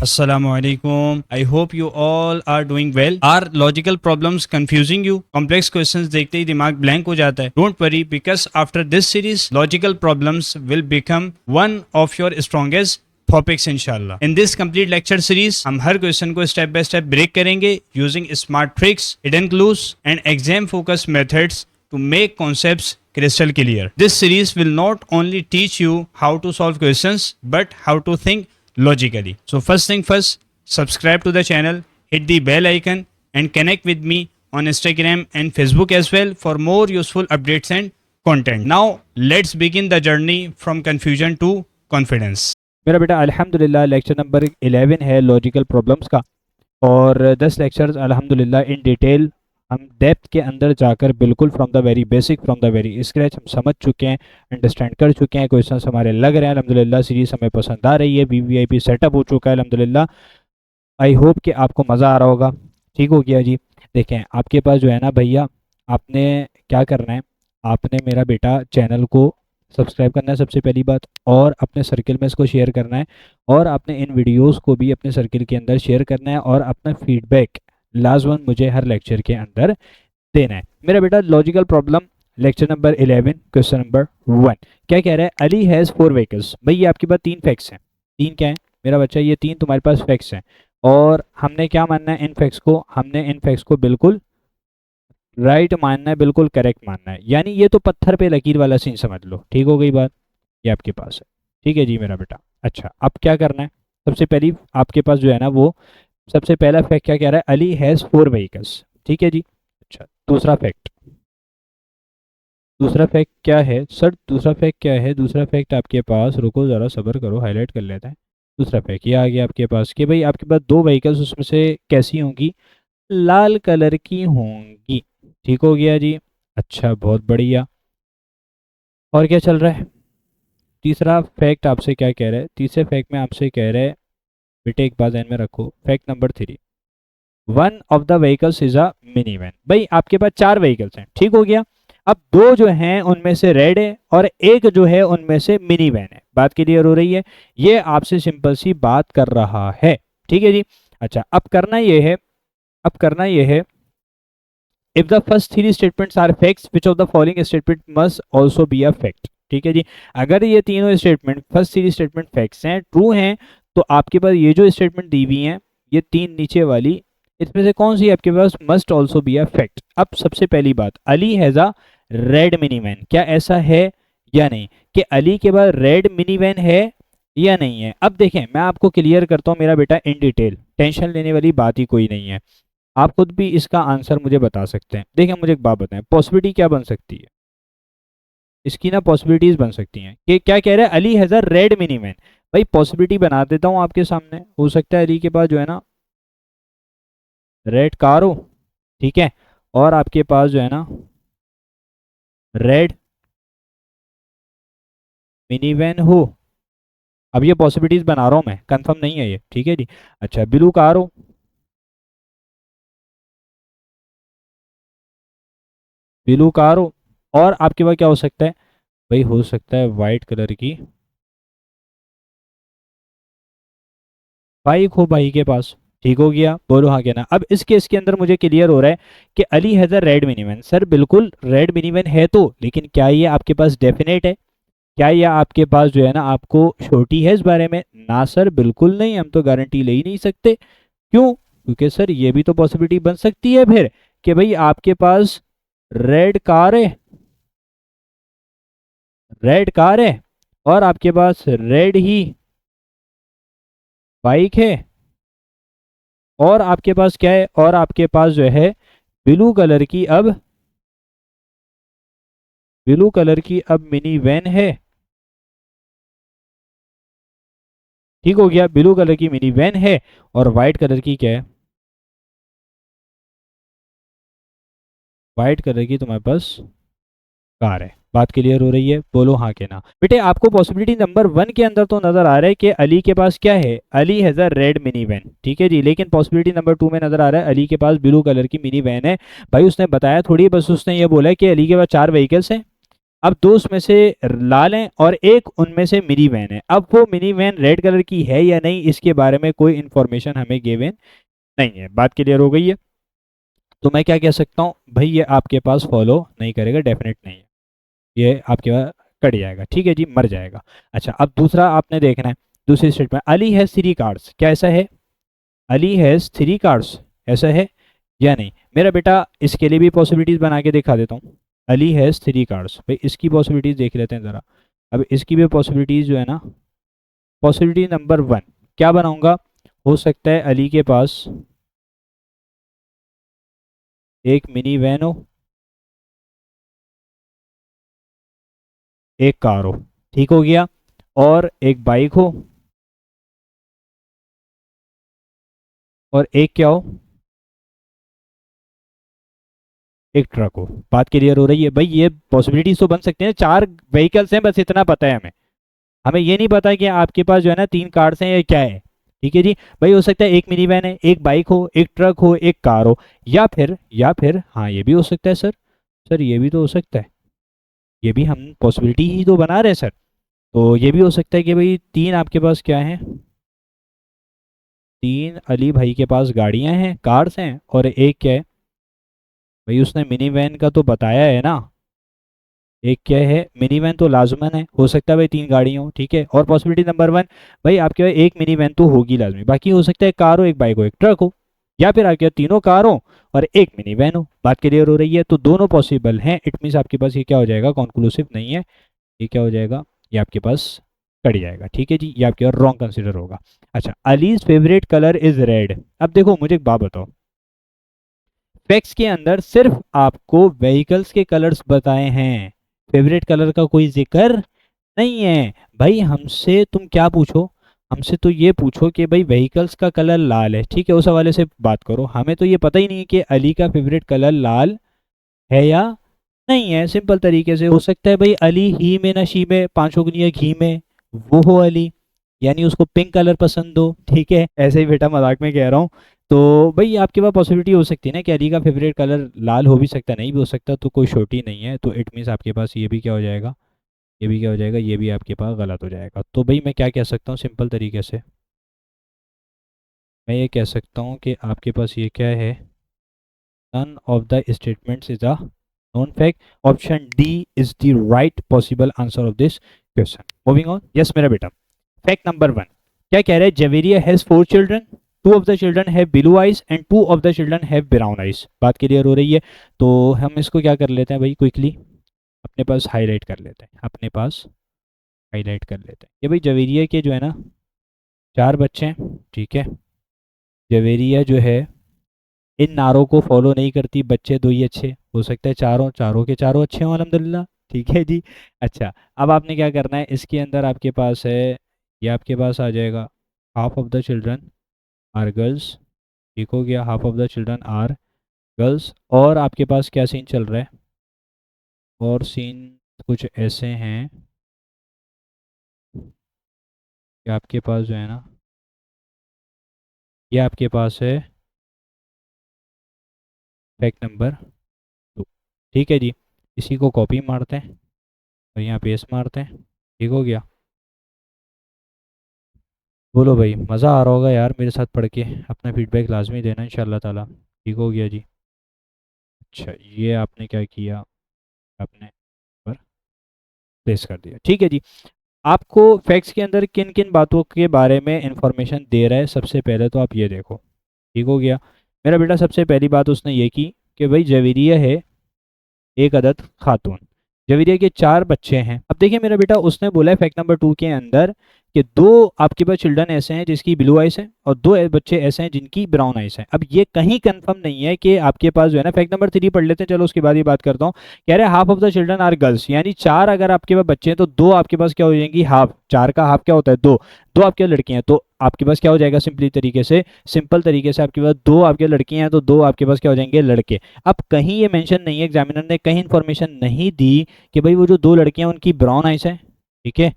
Assalamualaikum. I hope you all are doing well. Are logical problems confusing you? Complex questions देखते ही दिमाग blank हो जाता है. Don't worry because after this series, logical problems will become one of your strongest topics इंशाल्लाह. In this complete lecture series, हम हर question को step by step break करेंगे using smart tricks, hidden clues and exam focused methods to make concepts crystal clear. This series will not only teach you how to solve questions but how to think logically. So first thing first, subscribe to the channel, hit the bell icon and connect with me on Instagram and Facebook as well for more useful updates and content. Now let's begin the journey from confusion to confidence. मेरा बेटा अल्हम्दुलिल्लाह lecture number 11 है logical problems का, और 10 lectures अल्हम्दुलिल्लाह in detail हम depth के अंदर जाकर बिल्कुल from the very basic, from the very scratch हम समझ चुके हैं, अंडरस्टैंड कर चुके हैं. क्वेश्चंस हमारे लग रहे हैं अल्हम्दुलिल्लाह. सीरीज़ हमें पसंद आ रही है, वीवीआईपी सेटअप हो चुका है अल्हम्दुलिल्लाह. आई होप कि आपको मज़ा आ रहा होगा. ठीक हो गया जी. देखें, आपके पास जो है ना भैया, आपने क्या करना है, आपने मेरा बेटा चैनल को सब्सक्राइब करना है सबसे पहली बात, और अपने सर्किल में इसको शेयर करना है, और आपने इन वीडियोस को भी अपने सर्किल के अंदर शेयर करना है, और अपना फीडबैक लाजमन मुझे हर लेक्चर के अंदर देना है. मेरा बेटा logical problem lecture number 11 question number 1 क्या कह रहा है? Ali has 4 vehicles. भाई ये आपके पास 3 फैक्ट्स हैं. 3 क्या है मेरा बच्चा? ये 3 तुम्हारे पास फैक्ट्स हैं, और हमने क्या मानना है इन फैक्ट्स को? हमने इन फैक्ट्स को बिल्कुल राइट मानना है, बिल्कुल करेक्ट मानना है. यानी ये तो पत्थर पे लकीर वाला सीन समझ लो. ठीक हो गई बात? ये आपके पास है. ठीक है जी मेरा बेटा. अच्छा, अब क्या करना है? सबसे पहली आपके पास जो है ना, वो सबसे पहला फैक्ट क्या कह रहा है? Ali has 4 vehicles. ठीक है जी. अच्छा, दूसरा फैक्ट क्या है सर? दूसरा फैक्ट क्या है? दूसरा फैक्ट आपके पास, रुको ज़रा सब्र करो, हाईलाइट कर लेते हैं. दूसरा फैक्ट ये आ गया आपके पास कि भाई आपके पास 2 व्हीकल्स, उसमें से कैसी होंगी? लाल कलर की होंगी. ठीक हो गया जी. अच्छा, बहुत बढ़िया. और क्या चल रहा है? तीसरा फैक्ट आपसे क्या कह रहा है? तीसरे फैक्ट में आपसे कह रहा है बेटे, एक बात ध्यान में रखो, fact number 3, one of the vehicles is a mini van. भाई आपके पास 4 व्हीकल्स हैं. ठीक हो गया. अब 2 जो हैं उनमें से रेड है, और एक जो है उनमें से मिनी वैन है. बात क्लियर हो रही है? ये आपसे सिंपल सी बात कर रहा है. ठीक है जी. अच्छा, अब करना ये है if the first 3 statements are facts which of the following statement must also be a fact. ठीक है जी. अगर ये तीनों स्टेटमेंट, फर्स्ट 3 स्टेटमेंट फैक्ट्स हैं, ट्रू हैं, तो आपके पास ये जो स्टेटमेंट दी हुई हैं, ये 3 नीचे वाली, इसमें से कौन सी आपके पास must also be a fact? अब सबसे पहली बात, Ali has a red mini van. क्या ऐसा है या नहीं कि अली के पास रेड मिनी वैन है या नहीं है? अब देखें, मैं आपको क्लियर करता हूँ मेरा बेटा इन डिटेल. टेंशन लेने वाली बात ही कोई नहीं है. आप खुद भी इसका आंसर मुझे बता सकते हैं. देखें, मुझे एक बात बताएं, पॉसिबिलिटी क्या बन सकती है इसकी? ना पॉसिबिलिटीज बन सकती हैं कि क्या कह रहे हैं? Ali has a red mini van. भाई पॉसिबिलिटी बना देता हूँ आपके सामने. हो सकता है अली के पास जो है ना रेड कार हो, ठीक है, और आपके पास जो है ना रेड मिनी वैन हो. अब ये पॉसिबिलिटीज बना रहा हूं मैं, कंफर्म नहीं है ये. ठीक है जी. अच्छा, ब्लू कार हो, और आपके पास क्या हो सकता है? भाई हो सकता है वाइट कलर की बाइक हो भाई के पास. ठीक हो गया. बोलो हाँ क्या ना. अब इस केस के अंदर मुझे क्लियर हो रहा है कि Ali has a red mini van. Sir बिल्कुल रेड मिनी वैन है तो, लेकिन क्या ये आपके पास डेफिनेट है? क्या ये आपके पास जो है ना आपको श्योरिटी है इस बारे में? ना सर, बिल्कुल नहीं. हम तो गारंटी ले ही नहीं सकते. क्यों? क्योंकि सर ये भी तो पॉसिबिलिटी बन सकती है फिर कि भाई आपके पास रेड कार है, और आपके पास रेड ही बाइक है, और आपके पास क्या है? और आपके पास जो है ब्लू कलर की अब मिनी वैन है. ठीक हो गया. ब्लू कलर की मिनी वैन है, और व्हाइट कलर की क्या है? व्हाइट कलर की तुम्हारे पास कार है. बात क्लियर हो रही है? बोलो हाँ के ना. बेटे आपको पॉसिबिलिटी नंबर 1 के अंदर तो नजर आ रहा है कि अली के पास क्या है? Ali has a red mini van. ठीक है जी. लेकिन पॉसिबिलिटी नंबर 2 में नजर आ रहा है अली के पास ब्लू कलर की मिनी वैन है. भाई उसने बताया थोड़ी, बस उसने ये बोला कि अली के पास 4 व्हीकल्स हैं. अब दो उसमें से लाल हैं और एक उनमें से मिनी वैन है। अब वो मिनी वैन रेड कलर की है या नहीं, इसके बारे में कोई इन्फॉर्मेशन हमें गिवन नहीं है। बात क्लियर हो गई है? तो मैं क्या कह सकता हूँ भाई, ये आपके पास फॉलो नहीं करेगा, डेफिनेट नहीं है, ये आपके पास कट जाएगा, ठीक है जी, मर जाएगा। अच्छा, अब दूसरा आपने देखना है, दूसरी स्टेटमेंट, अली हैज 3 कार्ड्स, क्या ऐसा है? अली हैज 3 कार्ड्स, ऐसा है या नहीं? मेरा बेटा इसके लिए भी पॉसिबिलिटीज बना के दिखा देता हूँ। अली हैज 3 कार्ड्स, भाई इसकी पॉसिबिलिटीज देख लेते हैं ज़रा। अब इसकी भी पॉसिबिलिटीज जो है ना, पॉसिबिलिटी नंबर 1 क्या बनाऊंगा? हो सकता है अली के पास एक मिनी वैन हो, एक कार हो, ठीक हो गया, और एक बाइक हो, और एक क्या हो, एक ट्रक हो। बात क्लियर हो रही है भाई? ये पॉसिबिलिटीज तो बन सकते हैं, 4 व्हीकल्स हैं, बस इतना पता है हमें। हमें ये नहीं पता कि आपके पास जो है ना 3 कार्स हैं या क्या है, ठीक है जी। भाई हो सकता है एक मिनी वैन है, एक बाइक हो, एक ट्रक हो, एक कार हो, या फिर हाँ ये भी हो सकता है सर। सर ये भी तो हो सकता है, ये भी हम पॉसिबिलिटी ही तो बना रहे हैं सर। तो ये भी हो सकता है कि भाई 3 आपके पास क्या है, 3 अली भाई के पास गाड़ियां हैं, कार्स हैं, और एक क्या है भाई, उसने मिनी वैन का तो बताया है ना, एक क्या है, मिनी वैन तो लाजमन है, हो सकता है भाई 3 गाड़ियाँ हो, ठीक है। और पॉसिबिलिटी नंबर 1 भाई आपके पास एक मिनी वैन तो होगी लाजमी, बाकी हो सकता है कार हो, एक बाइक हो, एक ट्रक हो, या फिर आपके पास तीनों कार हो और एक मिनी वैन हो। बात क्लियर हो रही है? तो दोनों पॉसिबल हैं, इट मीन्स आपके पास ये क्या हो जाएगा, कॉन्क्लूसिव नहीं है, ये क्या हो जाएगा, ये आपके पास कट जाएगा, ठीक है जी, ये आपके पास रॉन्ग कंसिडर होगा। अच्छा, allies favourite colour is red. अब देखो मुझे एक बात बताओ, फैक्ट्स के अंदर सिर्फ आपको व्हीकल्स के कलर्स बताए हैं, फेवरेट कलर का कोई जिक्र नहीं है। भाई हमसे तुम क्या पूछो, हमसे तो ये पूछो कि भाई व्हीकल्स का कलर लाल है, ठीक है, उस हवाले से बात करो। हमें तो ये पता ही नहीं है कि अली का फेवरेट कलर लाल है या नहीं है। सिंपल तरीके से हो सकता है भाई अली ही में नशी में, 5 उंगलियां घी में, वो हो अली, यानी उसको पिंक कलर पसंद हो, ठीक है, ऐसे ही बेटा मजाक में कह रहा हूँ। तो भाई आपके पास पॉसिबिलिटी हो सकती है ना कि अली का फेवरेट कलर लाल हो भी सकता है, नहीं भी हो सकता, तो कोई छोटी नहीं है, तो इट मीन्स आपके पास ये भी क्या हो जाएगा, ये भी क्या हो जाएगा, ये भी आपके पास गलत हो जाएगा। तो भाई मैं क्या कह सकता हूँ सिंपल तरीके से, मैं ये कह सकता हूँ कि आपके पास ये क्या है, none of the statements is a known fact, option D is the right possible answer of this question. Moving on, yes मेरा बेटा, fact number 1 क्या कह रहा है, Javeria has 4 children, 2 of the children have blue eyes and 2 of the children have brown eyes। बात clear हो रही है? तो हम इसको क्या कर लेते हैं भाई, क्विकली अपने पास हाईलाइट कर लेते हैं, अपने पास हाईलाइट कर लेते हैं। ये भाई जवेरिया के जो है ना 4 बच्चे हैं, ठीक है, जवेरिया जो है इन नारों को फॉलो नहीं करती, बच्चे 2 ही अच्छे, हो सकता है चारों चारों के चारों अच्छे हों अल्हम्दुलिल्लाह, ठीक है जी। अच्छा, अब आपने क्या करना है, इसके अंदर आपके पास है, ये आपके पास आ जाएगा, half of the children are girls, ठीक हो गया, half of the children are girls. और आपके पास क्या सीन चल रहा है, और सीन कुछ ऐसे हैं कि आपके पास जो है ना, ये आपके पास है फैक्ट नंबर 2, ठीक है जी। इसी को कॉपी मारते हैं और यहाँ पेस्ट मारते हैं, ठीक हो गया। बोलो भाई, मज़ा आ रहा होगा यार मेरे साथ पढ़ के, अपना फीडबैक लाजमी देना इंशाल्लाह ताला, ठीक हो गया जी। अच्छा, ये आपने क्या किया, आपने पर प्लेस कर दिया, ठीक है जी। आपको फैक्ट्स के अंदर किन किन बातों के बारे में इंफॉर्मेशन दे रहा है, सबसे पहले तो आप ये देखो, ठीक हो गया मेरा बेटा। सबसे पहली बात उसने ये की कि भाई जवेरिया है एक अदद खातून, जवेरिया के 4 बच्चे हैं। अब देखिए मेरा बेटा, उसने बोला है फैक्ट नंबर 2 के अंदर कि 2 आपके पास चिल्ड्रन ऐसे हैं जिसकी ब्लू आइस है और 2 बच्चे ऐसे हैं जिनकी ब्राउन आइस है। अब ये कहीं कंफर्म नहीं है कि आपके पास जो है ना, फैक्ट नंबर 3 पढ़ लेते हैं, चलो उसके बाद ही बात करता हूँ। कह रहे हैं half of the children are girls, यानी 4 अगर आपके पास बच्चे हैं तो 2 आपके पास क्या हो जाएंगी, हाफ, 4 का हाफ क्या होता है 2, 2 आपके लड़कियां हैं, तो आपके पास क्या हो जाएगा, सिंपल तरीके से आपके पास 2 आपके लड़कियां हैं तो 2 आपके पास क्या हो जाएंगे, लड़के। अब कहीं ये मेंशन नहीं है, एग्जामिनर ने कहीं इन्फॉर्मेशन नहीं दी कि भाई वो जो 2 लड़कियां उनकी ब्राउन आइस हैं, ठीक है,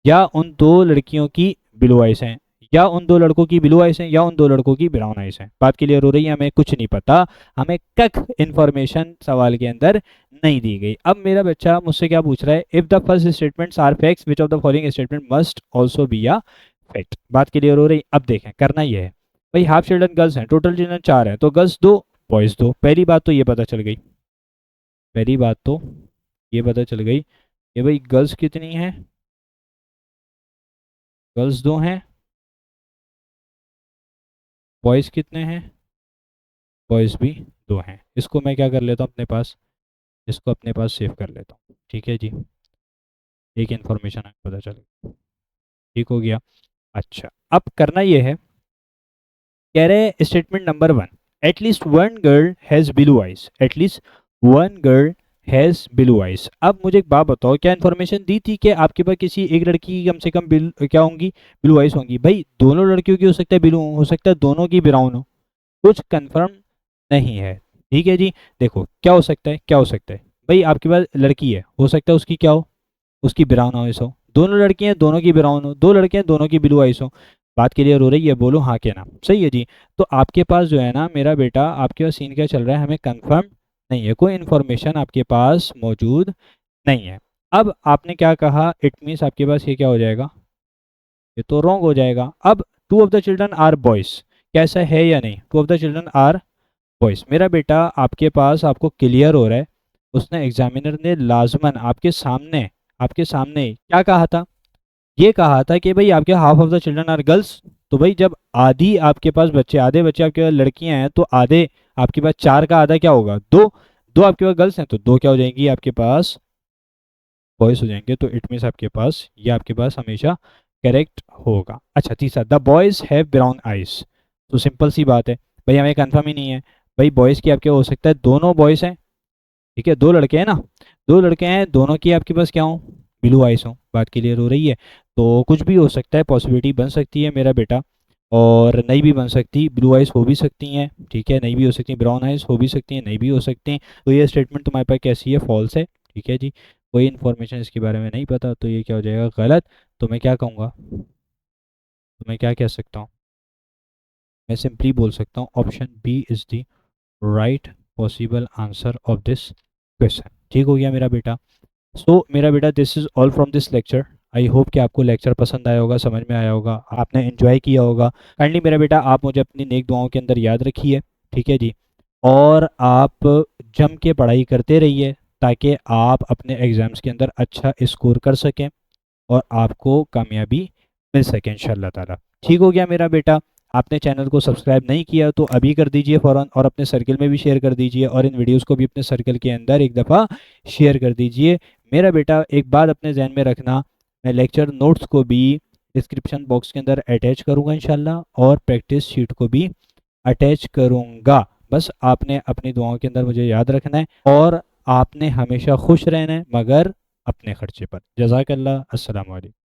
या उन 2 लड़कियों की ब्लू आइस हैं, या उन दो लड़कों की ब्लू आइज हैं या उन दो लड़कों की ब्राउन आइज हैं। बात क्लियर हो रही है? हमें कुछ नहीं पता, हमें कख इन्फॉर्मेशन सवाल के अंदर नहीं दी गई। अब मेरा बच्चा मुझसे क्या पूछ रहा है, if the first statements are facts which of the following statement must also be a fact. बात क्लियर हो रही? अब देखें, करना ये है भाई, हाफ चिल्ड्रन गर्ल्स हैं, टोटल चिल्ड्रन 4 हैं, तो गर्ल्स 2 बॉयज 2। पहली बात तो ये पता चल गई, पहली बात तो ये पता चल गई कि भाई गर्ल्स कितनी हैं, गर्ल्स 2 हैं, बॉयज़ कितने हैं, बॉयज़ भी 2 हैं। इसको मैं क्या कर लेता हूँ अपने पास, इसको अपने पास सेव कर लेता हूँ। ठीक है जी, एक इन्फॉर्मेशन हमें पता चल गई। ठीक हो गया। अच्छा, अब करना ये है, कह रहे statement number 1, at least one girl has blue eyes, at least one girl has blue eyes. अब मुझे एक बात बताओ, क्या इन्फॉर्मेशन दी थी कि आपके पास किसी एक लड़की की कम से कम क्या होंगी, ब्लू आइज होंगी? भाई दोनों लड़कियों की हो सकता है ब्लू, हो सकता है दोनों की ब्राउन हो, कुछ कंफर्म नहीं है। ठीक है जी, देखो क्या हो सकता है, क्या हो सकता है भाई, आपके पास लड़की है, हो सकता है उसकी क्या हो, उसकी ब्राउन आइस हो। दोनों लड़की हैं, दोनों की ब्राउन हो, दो लड़के हैं, दोनों की ब्लू आइस हो। बात क्लियर हो रही है? बोलो हाँ के ना। सही है जी। तो आपके पास जो है ना मेरा बेटा, आपके पास सीन क्या चल रहा है, हमें कंफर्म नहीं है, कोई इन्फॉर्मेशन आपके पास मौजूद नहीं है। अब आपने क्या कहा, इट मीन्स आपके पास ये क्या हो जाएगा, ये तो रॉन्ग हो जाएगा। अब two of the children are boys, कैसा है या नहीं, two of the children are boys. मेरा बेटा आपके पास, आपको क्लियर हो रहा है, उसने एग्जामिनर ने लाजमन आपके सामने क्या कहा था, ये कहा था कि भाई आपके half of the children are girls. तो भाई जब आधी आपके पास बच्चे, आधे बच्चे आपके पास लड़कियां हैं, तो आधे आपके पास 4 का आधा क्या होगा, 2। 2 आपके पास गर्ल्स हैं तो 2 क्या हो जाएंगी आपके पास, बॉयज हो जाएंगे। तो इट मीन्स आपके पास, ये आपके पास हमेशा करेक्ट होगा। अच्छा, तीसरा, the boys have brown eyes. तो सिंपल सी बात है भाई, हमें कंफर्म ही नहीं है भाई, बॉयज की आपके हो सकता है दोनों बॉयज हैं, ठीक है, 2 लड़के हैं ना, 2 लड़के हैं, दोनों की आपके पास क्या हो, ब्लू आइज हो। बात क्लियर हो रही है? तो कुछ भी हो सकता है, पॉसिबिलिटी बन सकती है मेरा बेटा, और नहीं भी बन सकती, ब्लू आइज हो भी सकती हैं, ठीक है, नहीं भी हो सकती, ब्राउन आइज हो भी सकती हैं, नहीं भी हो सकती हैं। तो ये स्टेटमेंट तुम्हारे पास कैसी है, फॉल्स है। ठीक है जी, कोई इन्फॉर्मेशन इसके बारे में नहीं पता, तो ये क्या हो जाएगा, गलत। तो मैं क्या कहूँगा, तो मैं क्या कह सकता हूँ, मैं सिंपली बोल सकता हूँ option B is the right possible answer of this question. ठीक हो गया मेरा बेटा। सो मेरा बेटा, this is all from this lecture. I hope कि आपको लेक्चर पसंद आया होगा, समझ में आया होगा, आपने एंजॉय किया होगा। काइंडली मेरा बेटा, आप मुझे अपनी नेक दुआओं के अंदर याद रखिए, ठीक है जी, और आप जम के पढ़ाई करते रहिए, ताकि आप अपने एग्ज़ाम्स के अंदर अच्छा स्कोर कर सकें और आपको कामयाबी मिल सके इंशाल्लाह ताला। ठीक हो गया मेरा बेटा। आपने चैनल को सब्सक्राइब नहीं किया तो अभी कर दीजिए फ़ौरन, और अपने सर्कल में भी शेयर कर दीजिए, और इन वीडियोस को भी अपने सर्कल के अंदर एक दफ़ा शेयर कर दीजिए। मेरा बेटा एक बात अपने जहन में रखना, मैं लेक्चर नोट्स को भी डिस्क्रिप्शन बॉक्स के अंदर अटैच करूँगा इंशाल्लाह, और प्रैक्टिस शीट को भी अटैच करूँगा। बस आपने अपनी दुआओं के अंदर मुझे याद रखना है, और आपने हमेशा खुश रहना है, मगर अपने खर्चे पर। जज़ाकल्लाह। अस्सलाम वालेकुम।